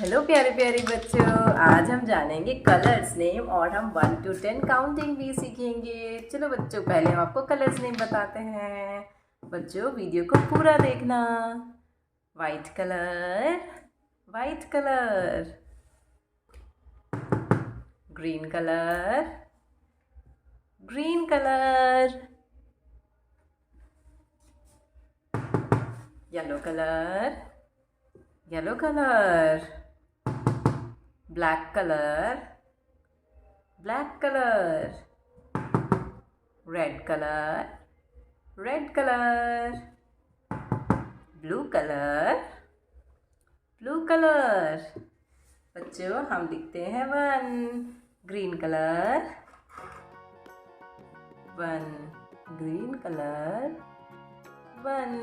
Hello प्यारे प्यारे बच्चों, आज हम जानेंगे कलर्स नेम और हम 1 to 10 काउंटिंग भी सीखेंगे। चलो बच्चों, पहले हम आपको कलर्स नेम बताते हैं। बच्चों वीडियो को पूरा देखना। White colour, white colour. Green colour, green colour. Yellow colour, yellow colour. Black colour, black colour. Red colour, red colour. Blue colour, blue colour. बच्चों हम लिखते हैं 1। Green colour, 1। Green colour, 1।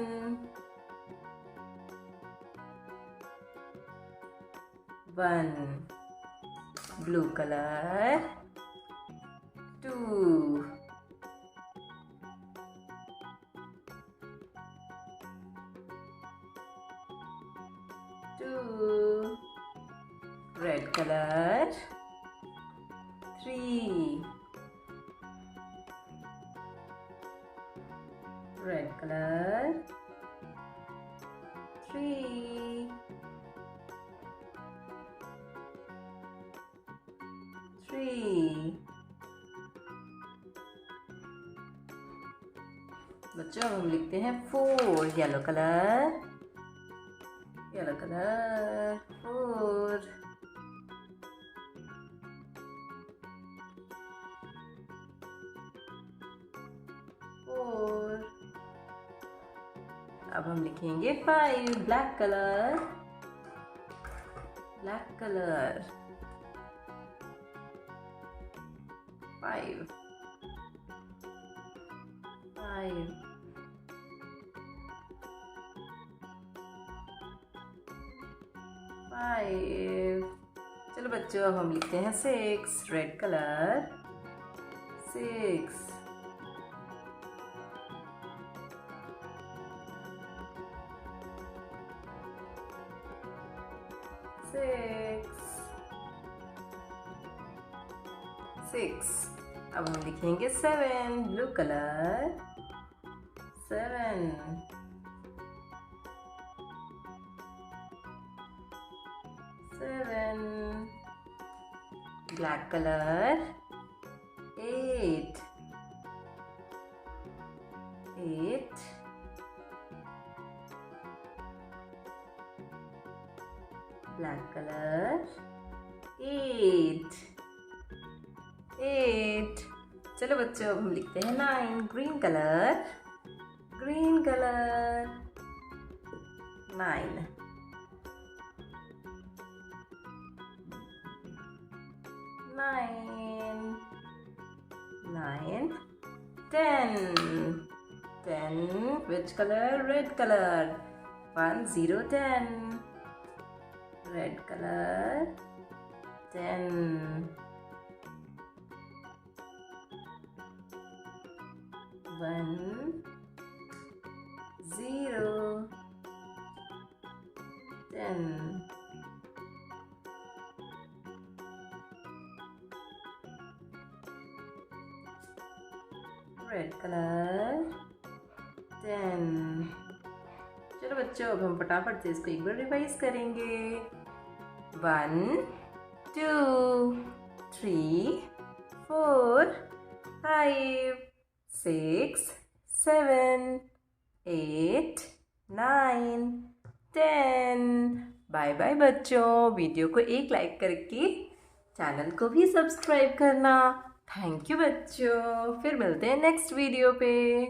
Blue colour, 2। Red colour, 3। Red colour, 3। बच्चों हम लिखते हैं 4। Yellow colour, yellow colour, 4। 4। अब हम लिखेंगे 5। Black colour, black colour, 5। 5। 5। चलो बच्चों, अब हम लिखते हैं 6। Red colour, 6। 6। अब हम लिखेंगे 7। Blue colour, 7। 7। Black colour, 8। 8। Black colour, 8। 8। चलो बच्चों, अब हम लिखते हैं 9। Green colour, green colour, 9। 9। 10। 10। Which color? Red color. 1 0 10. Red color, 10. 1 0 10. Red colour, 10। चलो बच्चों, अब हम फटाफट से इसको एक बार रिवाइज करेंगे। 1 2 3 4 5 6 7 8 9 10। बाय बाय बच्चों। वीडियो को एक लाइक करके चैनल को भी सब्सक्राइब करना। थैंक यू बच्चों। फिर मिलते हैं नेक्स्ट वीडियो पे।